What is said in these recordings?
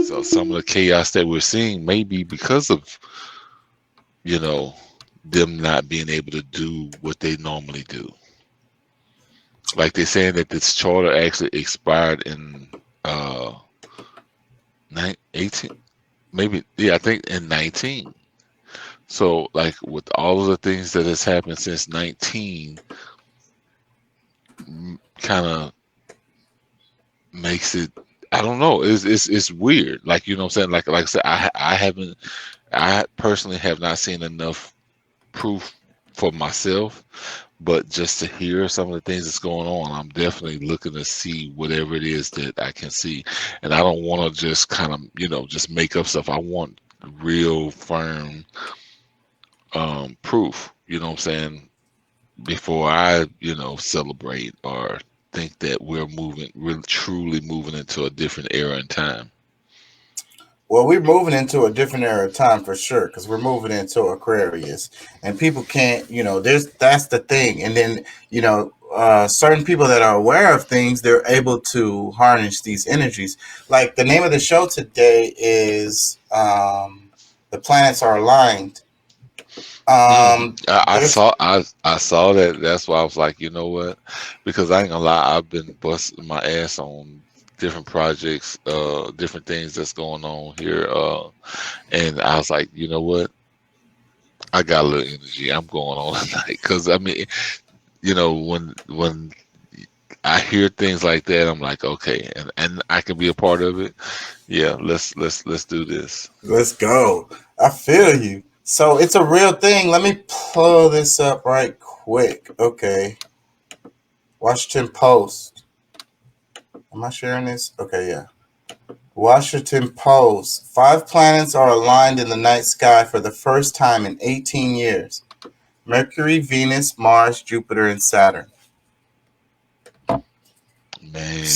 So some of the chaos that we're seeing may be because of, you know, them not being able to do what they normally do. Like they're saying that this charter actually expired in 18, maybe, yeah, I think in 19. So like with all of the things that has happened since 19, kind of makes it, I don't know, it's weird. Like, you know what I'm saying? Like I said, I haven't, I personally have not seen enough proof for myself, but just to hear some of the things that's going on, I'm definitely looking to see whatever it is that I can see. And I don't want to just kind of, just make up stuff. I want real firm proof, you know what I'm saying, before I, celebrate or think that we're truly moving into a different era in time. Well, we're moving into a different era of time for sure because we're moving into Aquarius, and people can't, there's that's the thing. And then, certain people that are aware of things, they're able to harness these energies. Like the name of the show today is "The Planets Are Aligned." I There's I saw that. That's why I was like, you know what? Because I ain't gonna lie, I've been busting my ass on different projects, different things that's going on here, and I was like, you know what? I got a little energy. I'm going on tonight because I mean, when I hear things like that, I'm like, okay, and I can be a part of it. Yeah, let's do this. let's go. I feel you. So it's a real thing. Let me pull this up right quick. Okay, Washington Post. Am I sharing this? Okay, yeah. Washington Post. Five planets are aligned in the night sky for the first time in 18 years: Mercury, Venus, Mars, Jupiter, and Saturn. Man.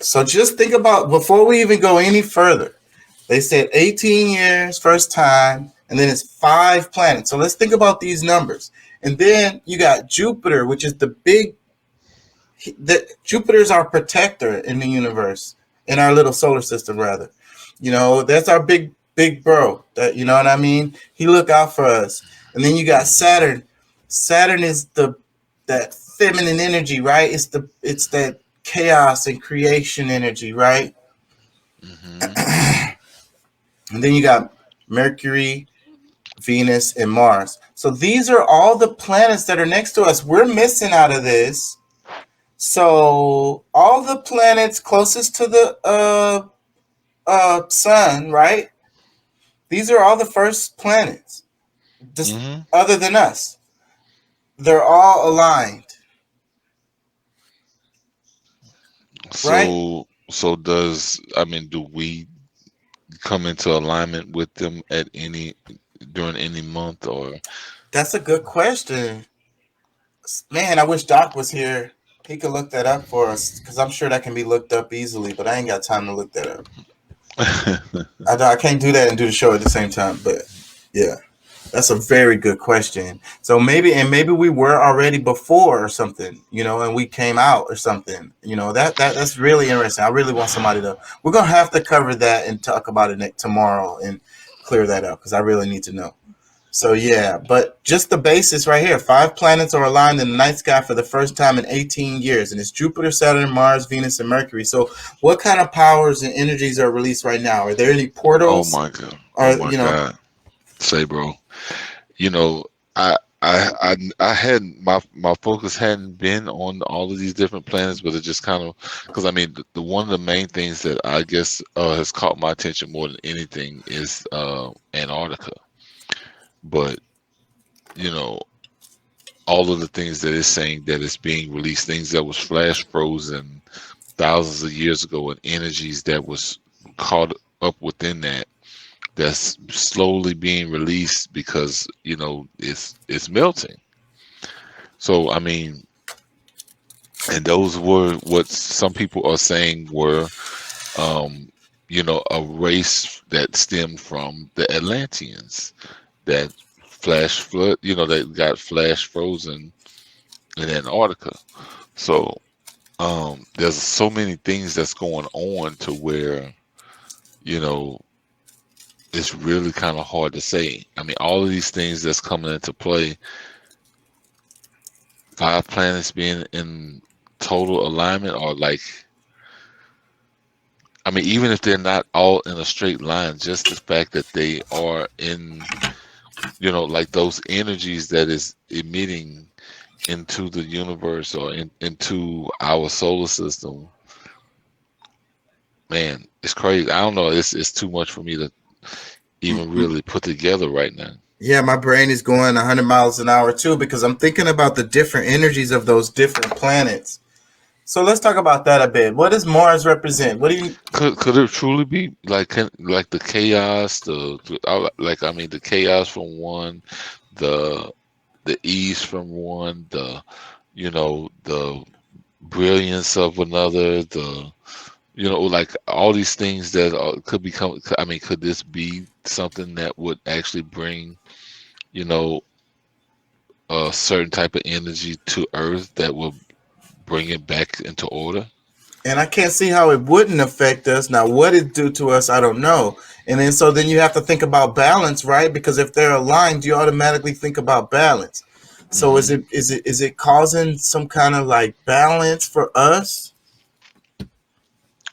So just think about, before we even go any further, they said 18 years, first time, and then it's five planets. So let's think about these numbers. And then you got Jupiter, which is the big, Jupiter's our protector in the universe, in our little solar system, rather. That's our big bro. That, you know what I mean? He look out for us. And then you got Mhm. Saturn. Saturn is that feminine energy, right? It's that chaos and creation energy, right? Mhm. And then you got Mercury, Venus, and Mars. So these are all the planets that are next to us. We're missing out of this. So all the planets closest to the sun, right? These are all the first planets, just Mhm. other than us. They're all aligned, right? So does, I mean, do we come into alignment with them at any during any month or? That's a good question. Man, I wish Doc was here. He could look that up for us because I'm sure that can be looked up easily, but I ain't got time to look that up. I can't do that and do the show at the same time, but yeah. That's a very good question. So maybe we were already before or something, and we came out or something. That's really interesting. I really want somebody to. We're gonna have to cover that and talk about it tomorrow and clear that up because I really need to know. So yeah, but just the basis right here: five planets are aligned in the night sky for the first time in 18 years, and it's Jupiter, Saturn, Mars, Venus, and Mercury. So, what kind of powers and energies are released right now? Are there any Oh portals? my God. Oh Or my God. Say, bro. You know, I I had my focus hadn't been on all of these different planets, but it just kind of, because I mean the one of the main things that I guess has caught my attention more than anything is Antarctica. But you know, all of the things that it's saying that is being released, things that was flash frozen thousands of years ago, and energies that was caught up within that, that's slowly being released because it's melting. So I mean, and those were what some people are saying were, um, a race that stemmed from the Atlanteans that flash flood, that got flash frozen in Antarctica. So there's so many things that's going on to where you know, it's really kind of hard to say. I mean, all of these things that's coming into play, five planets being in total alignment, or like, I mean, even if they're not all in a straight line, just the fact that they are in, like those energies that is emitting into the universe or into our solar system, man, it's crazy. I don't know. It's too much for me to even really put together right now. Yeah, my brain is going 100 miles an hour too because I'm thinking about the different energies of those different planets. So let's talk about that a bit. What does Mars represent? What do you? Could it truly be like the chaos, like, I mean, the chaos from one, the ease from one, the brilliance of another, like all these things that could become. I mean, could this be something that would actually bring, you know, a certain type of energy to Earth that will bring it back into order? And I can't see how it wouldn't affect us. Now, what it do to us, I don't know. And then so then you have to think about balance, right? Because if they're aligned, you automatically think about balance. So Hmm. is it causing some kind of like balance for us?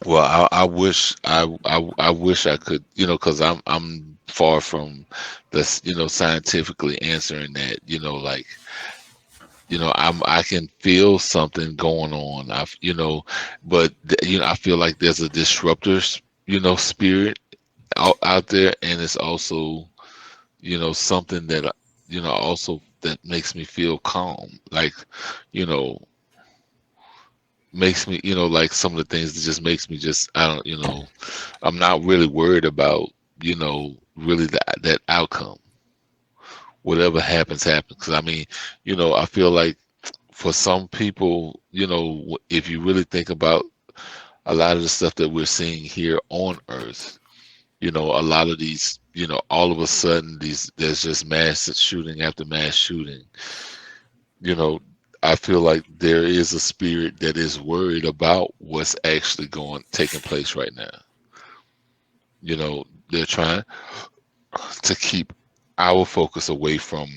Well, I wish I wish I could, because I'm far from this, scientifically answering that, like, I can feel something going on. But I feel like there's a disruptor, spirit out there, and it's also, something that, also that makes me feel calm. Like, you know, makes me, like some of the things that just makes me just, I don't, I'm not really worried about, really that outcome. Whatever happens, happens. 'Cause I mean, I feel like for some people, if you really think about a lot of the stuff that we're seeing here on Earth, a lot of these, all of a sudden there's just mass shooting after mass shooting. You know, I feel like there is a spirit that is worried about what's actually taking place right now. They're trying to keep our focus away from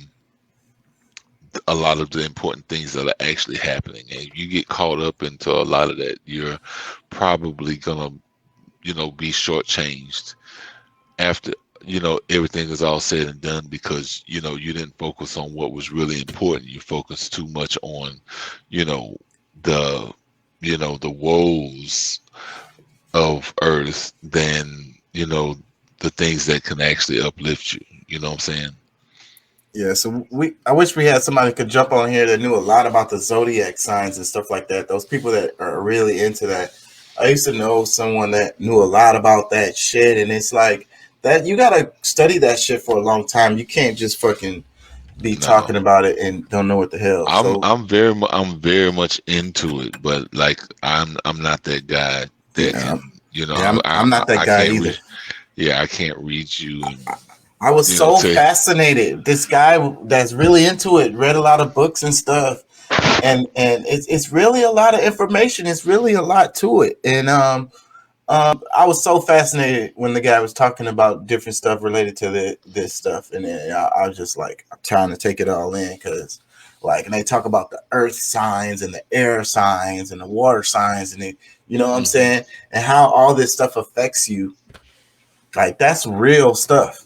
a lot of the important things that are actually happening. And you get caught up into a lot of that, you're probably gonna, be shortchanged after, everything is all said and done, because, you didn't focus on what was really important. You focused too much on, you know, the, the woes of Earth than, the things that can actually uplift you. You know what I'm saying? Yeah, so I wish we had somebody who could jump on here that knew a lot about the zodiac signs and stuff like that. Those people that are really into that. I used to know someone that knew a lot about that shit, and it's like that you gotta study that shit for a long time. You can't just fucking be No. talking about it and don't know what the hell. So I'm very much into it, but like I'm not that guy that yeah, can, I'm not that I guy can't either. read. Yeah, I can't read you and, I was so say. fascinated. This guy that's really into it read a lot of books and stuff, and it's really a lot of information. It's really a lot to it, and I was so fascinated when the guy was talking about different stuff related to this stuff, and then I was just like, I'm trying to take it all in because, like, and they talk about the earth signs and the air signs and the water signs, and you know what I'm Hmm. saying, and how all this stuff affects you. Like that's real stuff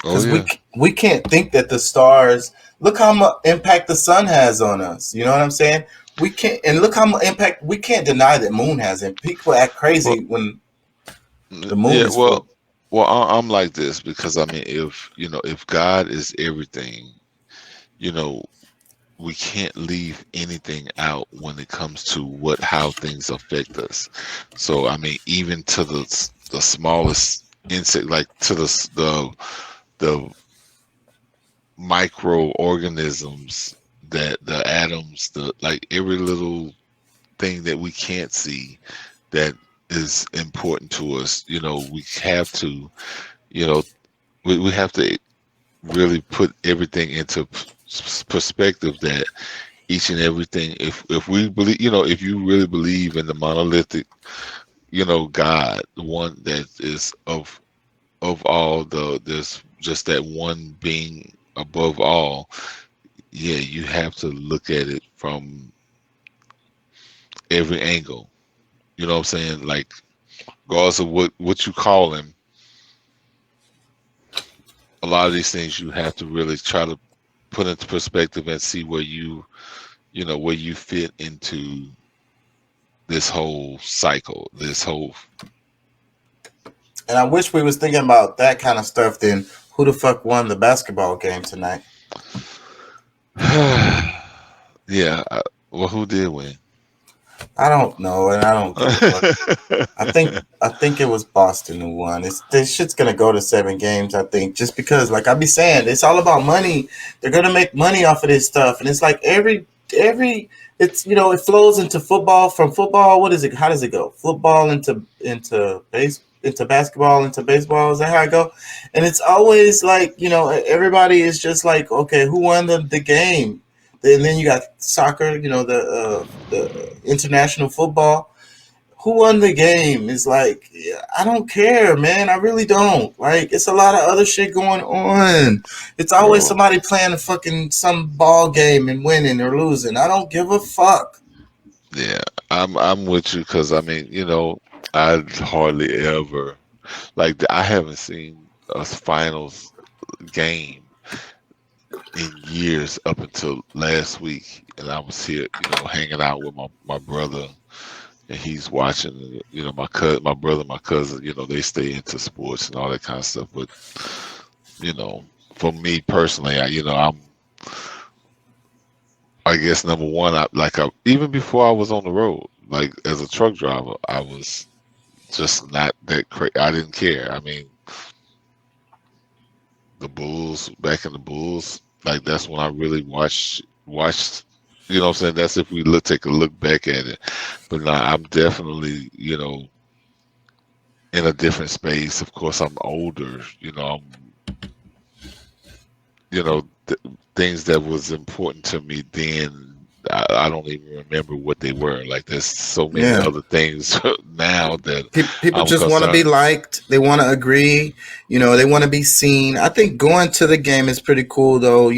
Oh because yeah. we can't think that the stars look how much impact the sun has on us. You know what I'm saying? We can't, and look how much impact we can't deny that moon has. And people act Well, crazy when the moon yeah. is full. Well, I'm like this because I mean, if God is everything, you know, we can't leave anything out when it comes to how things affect us. So I mean, even to the smallest insect, like to the microorganisms, that the atoms, the like every little thing that we can't see that is important to us. We have to, you know, we have to really put everything into perspective, that each and everything, if we believe, if you really believe in the monolithic, God, the one that is of all there's just that one being above all. Yeah, you have to look at it from every angle. You know what I'm saying? Like, regardless of what you call him, a lot of these things you have to really try to put into perspective and see where where you fit into this whole cycle, this whole. And I wish we was thinking about that kind of stuff. Then who the fuck won the basketball game tonight? Yeah. Well, who did win? I don't know, and I don't give a fuck. I think it was Boston who won. This shit's gonna go to 7 games. I think just because, like I be saying, it's all about money. They're gonna make money off of this stuff, and it's like every it's it flows into football. From football, what is it? How does it go? Football into basketball into baseball. Is that how it go? And it's always like everybody is just like, okay, who won the game? And then you got soccer, the international football. Who won the game? Is like, yeah, I don't care, man. I really don't. Like, it's a lot of other shit going on. It's always Bro, somebody playing a fucking some ball game and winning or losing. I don't give a fuck. yeah, I'm with you because I mean, I hardly ever I haven't seen a finals game in years up until last week, and I was here, hanging out with my brother, and he's watching. My brother, my cousin, they stay into sports and all that kind of stuff. But you know, for me personally, I guess number one, even before I was on the road, like as a truck driver, I was just not that crazy. I didn't care. I mean, the Bulls back in the Bulls, like that's when I really watched. You know what I'm saying? That's if we take a look back at it. But now I'm definitely in a different space. Of course, I'm older. You know things that was important to me then. I don't even remember what they were. Like there's so many Yeah. other things now that People I'm just want to be concerned. liked. They want to agree. They want to be seen. I think going to the game is pretty cool, though.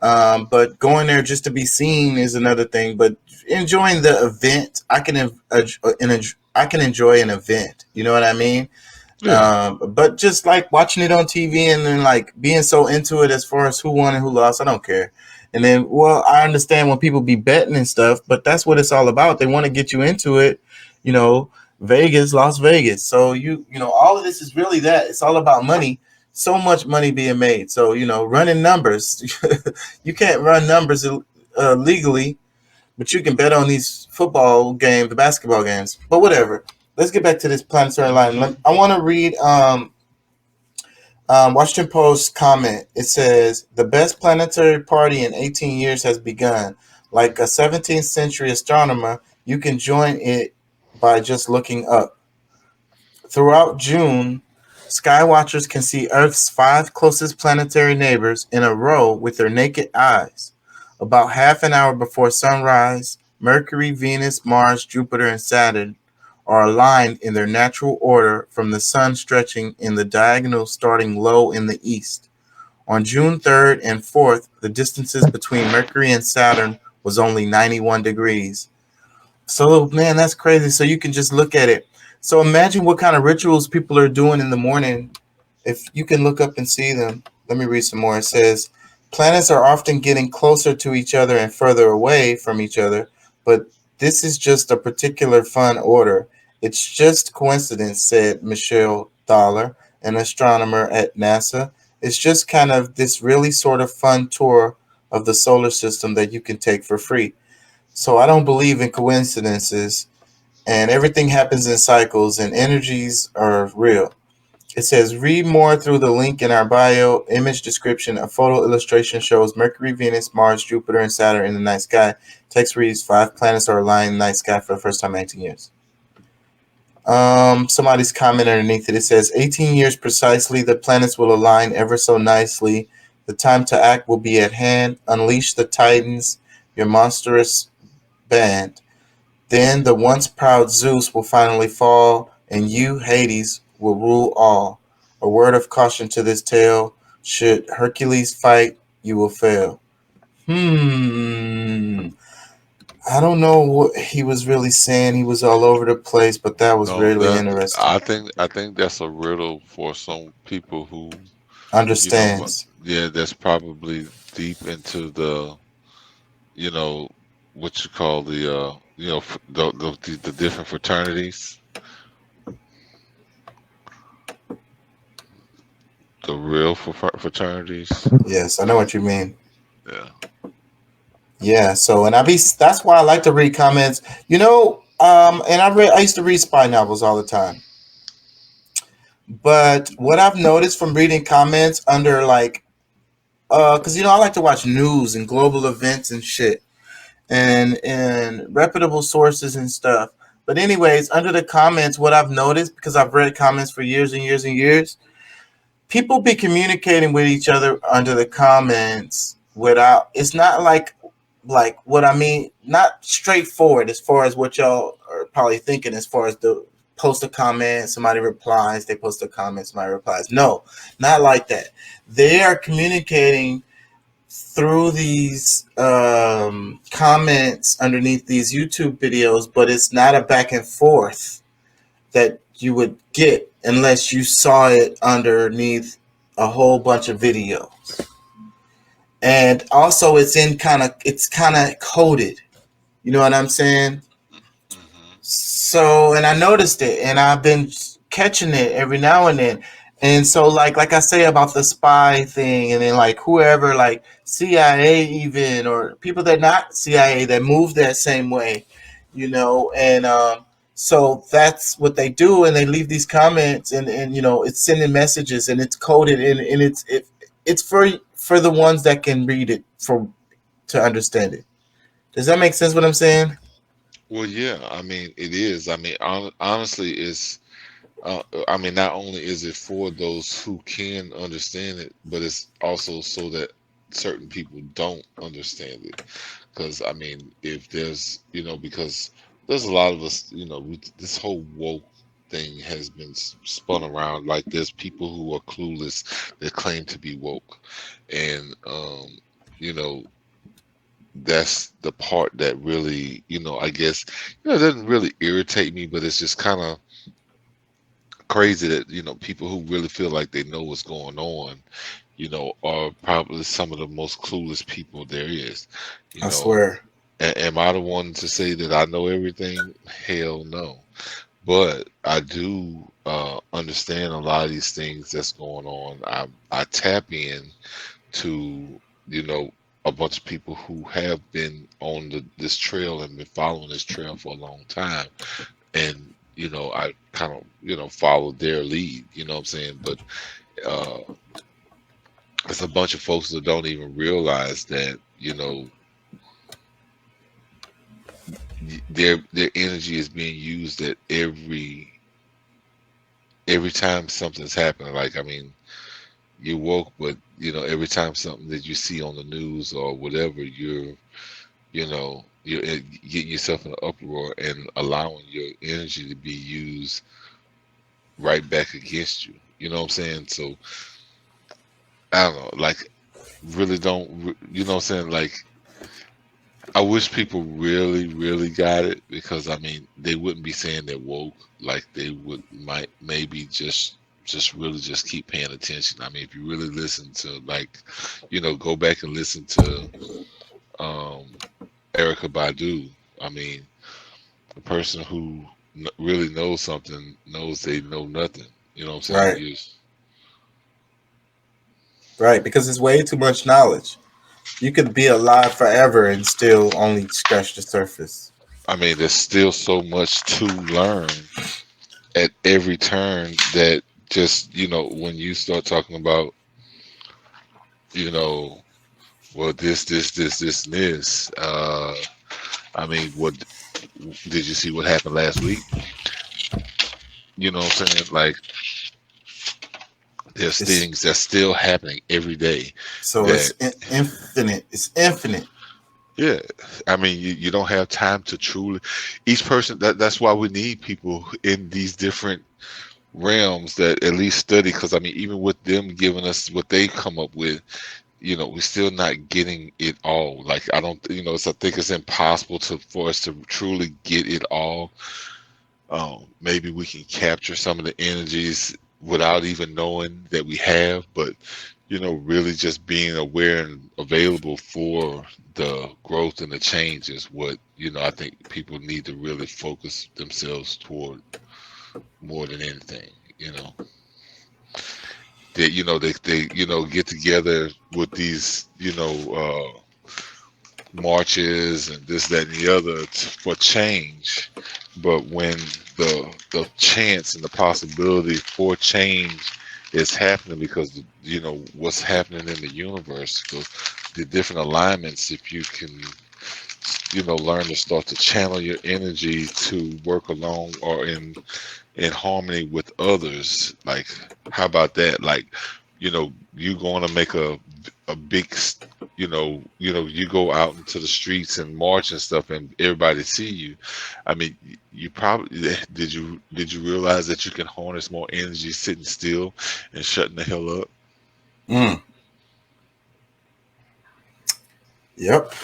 But going there just to be seen is another thing. But enjoying the event, I can enjoy an event. You know what I mean? Yeah, But just like watching it on TV and then like being so into it as far as who won and who lost, I don't care. And then, well, I understand when people be betting and stuff, but that's what it's all about. They want to get you into it, you know, Vegas, Las Vegas. So all of this is really that. It's all about money. So much money being made. So running numbers. You can't run numbers legally, but you can bet on these football games, the basketball games. But whatever. Let's get back to this planetary line. I want to read Washington Post comment. It says the best planetary party in 18 years has begun. Like a 17th century astronomer, you can join it by just looking up. Throughout June, skywatchers can see Earth's 5 closest planetary neighbors in a row with their naked eyes. About half an hour before sunrise, Mercury, Venus, Mars, Jupiter, and Saturn are aligned in their natural order from the sun stretching in the diagonal starting low in the east. On June 3rd and 4th, the distances between Mercury and Saturn was only 91 degrees. So, man, that's crazy. So you can just look at it. So imagine what kind of rituals people are doing in the morning. If you can look up and see them. Let me read some more. It says planets are often getting closer to each other and further away from each other, but this is just a particular fun order. It's just coincidence, said Michelle Dollar, an astronomer at NASA. It's just kind of this really sort of fun tour of the solar system that you can take for free. So I don't believe in coincidences, and everything happens in cycles, and energies are real. It says, read more through the link in our bio. Image description. A photo illustration shows Mercury, Venus, Mars, Jupiter, and Saturn in the night sky. Text reads, 5 planets are aligned in the night sky for the first time in 18 years. Somebody's comment underneath it. It says, 18 years precisely. The planets will align ever so nicely. The time to act will be at hand. Unleash the Titans, your monstrous band. Then the once proud Zeus will finally fall, and you, Hades, will rule all. A word of caution to this tale: should Hercules fight, you will fail. Hmm. I don't know what he was really saying. He was all over the place, but that was No, really that interesting. I think that's a riddle for some people who, you know, Understands. yeah, that's probably deep into the, you know, what you call the, the different fraternities, the real fraternities. Yes, I know what you mean. Yeah. Yeah, so and that's why I like to read comments. And I used to read spy novels all the time. But what I've noticed from reading comments under like cuz I like to watch news and global events and shit and reputable sources and stuff. But anyways, under the comments what I've noticed because I've read comments for years and years and years, people be communicating with each other under the comments without it's not like what I mean, not straightforward as far as what y'all are probably thinking as far as the post a comment, somebody replies, they post a comment, somebody replies. No, not like that. They are communicating through these comments underneath these YouTube videos, but it's not a back and forth that you would get unless you saw it underneath a whole bunch of videos. And also it's kind of coded. You know what I'm saying? Hmm. So, and I noticed it, and I've been catching it every now and then. And so, like I say about the spy thing, and then like whoever, like CIA even, or people that not CIA that move that same way, and so that's what they do, and they leave these comments, and it's sending messages, and it's coded, and it's for the ones that can read it for to understand it. Does that make sense? What I'm saying? Well, yeah, I mean, it is. I mean, honestly, it's, I mean, not only is it for those who can understand it, but it's also so that certain people don't understand it. Because, I mean, if there's, because there's a lot of us, this whole woke thing has been spun around. Like, there's people who are clueless that claim to be woke. And, you know, that's the part that really, I guess, it doesn't really irritate me, but it's just kind of crazy that, people who really feel like they know what's going on, are probably some of the most clueless people there is. You I know, swear. am I the one to say that I know everything? Hell no. But I do understand a lot of these things that's going on. I tap in to, you know, a bunch of people who have been on this trail and been following this trail for a long time. And, I kind of, followed their lead, you know what I'm saying? But uh, it's a bunch of folks that don't even realize that, their energy is being used at every time something's happening. Like, I mean, you're woke, but every time something that you see on the news or whatever, you're getting yourself in an uproar and allowing your energy to be used right back against you. You know what I'm saying? So I don't know, like, really don't, you know what I'm saying? Like, I wish people really, really got it, because I mean, they wouldn't be saying they're woke. Like, they might maybe just really just keep paying attention. I mean, if you really listen to, like, go back and listen to um Erica Badu. I mean, the person who really knows something knows they know nothing. You know what I'm saying? Right. Right. Because it's way too much knowledge. You could be alive forever and still only scratch the surface. I mean, there's still so much to learn at every turn that, just, when you start talking about, you know, well, this, and this. I mean, what did you see what happened last week? You know what I'm saying? Like, there's It's things that's still happening every day so that, it's infinite. It's infinite. Yeah, I mean, you don't have time to truly. Each person. That's why we need people in these different realms that at least study. Because I mean, even with them giving us what they come up with, we're still not getting it all. Like I don't, I think it's impossible for us to truly get it all. Maybe we can capture some of the energies without even knowing that we have, but really just being aware and available for the growth and the change is what, I think people need to really focus themselves toward more than anything, that, they get together with these, marches and this, that, and the other for change. But when the chance and the possibility for change is happening because what's happening in the universe, the different alignments, if you can learn to start to channel your energy to work along or in harmony with others, like how about that? Like you going to make a big you go out into the streets and march and stuff and everybody see you. I mean, you probably did you realize that you can harness more energy sitting still and shutting the hell up? Mm. Yep.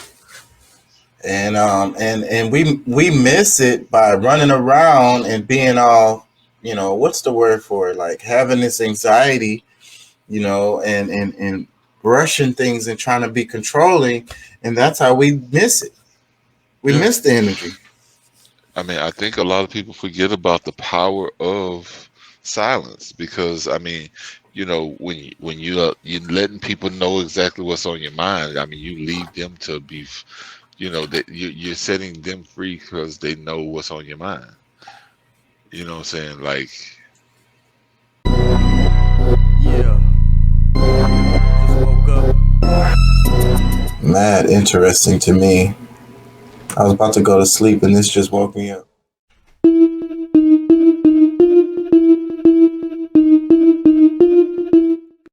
And we miss it by running around and being all, what's the word for it, like having this anxiety, and rushing things and trying to be controlling, and that's how we miss it. We miss the energy. I mean, I think a lot of people forget about the power of silence because I mean, when you're letting people know exactly what's on your mind. I mean, you leave them to be, that you're setting them free because they know what's on your mind. You know what I'm saying? Like, Yeah. Just woke up. Mad interesting to me. I was about to go to sleep and this just woke me up.